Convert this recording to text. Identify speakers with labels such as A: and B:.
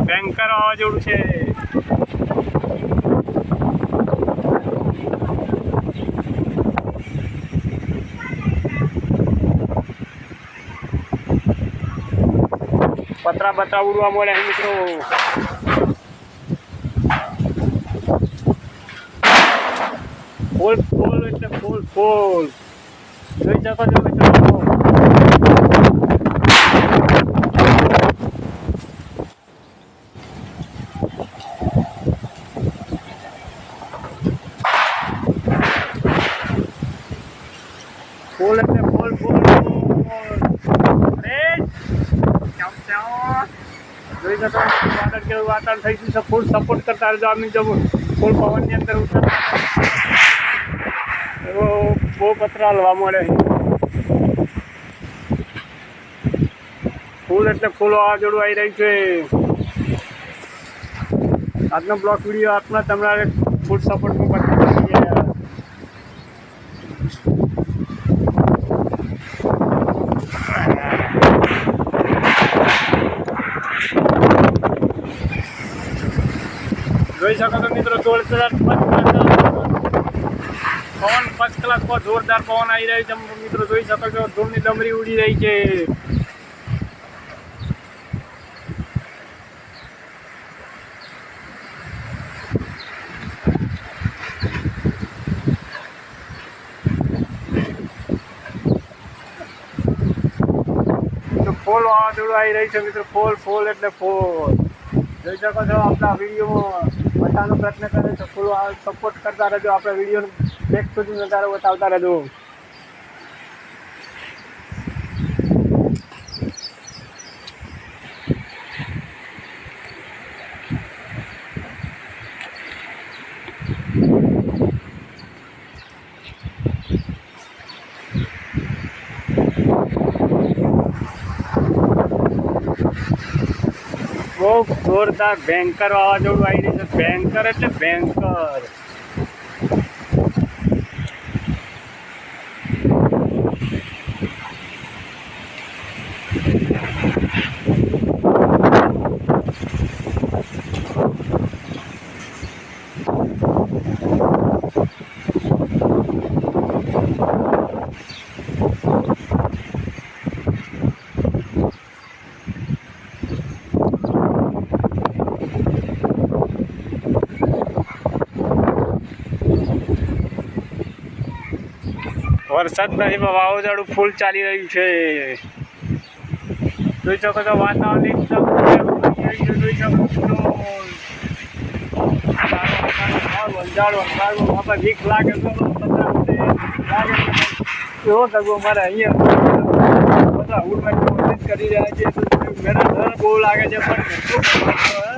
A: ભયંકર વાવાઝોડું છે. પતરા બતરા ઉડવા મળ્યા મિત્રો. ફૂલ ફૂલ એટલે ફૂલ ફૂલ જોઈ શકો છો મિત્રો. ફૂલ એટલે ફૂલ ફૂલ જોઈ શકો વાદળ કેવું વાતાવરણ થઈ ગયું છે. ફૂલ સપોર્ટ કરતા રહેજો. આમ જો ફૂલ પવનની અંદર ઉતરતા એવો બહુ પતરા હલવા મળે. ફૂલ એટલે ફૂલ વાવાઝોડું આવી રહ્યું છે. આજનો બ્લોગ વિડીયો આપના તમારે ફૂલ સપોર્ટમાં બતાવી દઈએ. જોઈ શકો છો મિત્રો જોરદાર પવન ફર્સ્ટ ક્લાસ પર જોરદાર પવન આવી રહ્યું છે મિત્રો. જોઈ શકો છો ધૂળની ડમરી ઉડી રહી છે. ફૂલ વાવાઝોડું આવી રહ્યું છે મિત્રો. ફૂલ ફૂલ એટલે ફૂલ જોઈ શકો છો. આપણા વિડીયોમાં બતાવવાનો પ્રયત્ન કરે તો ફૂલ સપોર્ટ કરતા રહેજો. આપણા વિડીયોને બેક સુધી નજારો બતાવતા રહેજો. બહુ જોરદાર ભયંકર વાવાઝોડું આવી રહ્યું છે. ભયંકર એટલે ભયંકર. વરસાદ નથી, વાવાઝોડું ફૂલ ચાલી રહ્યું છે. જોઈ શકો છો વાતાવરણ એકદમ જોઈ શકો છો. આપણે વીક લાગે તો એવો થયો મારે અહીંયા બધા ઉડવા કરી રહ્યા છે. બહુ લાગે છે પણ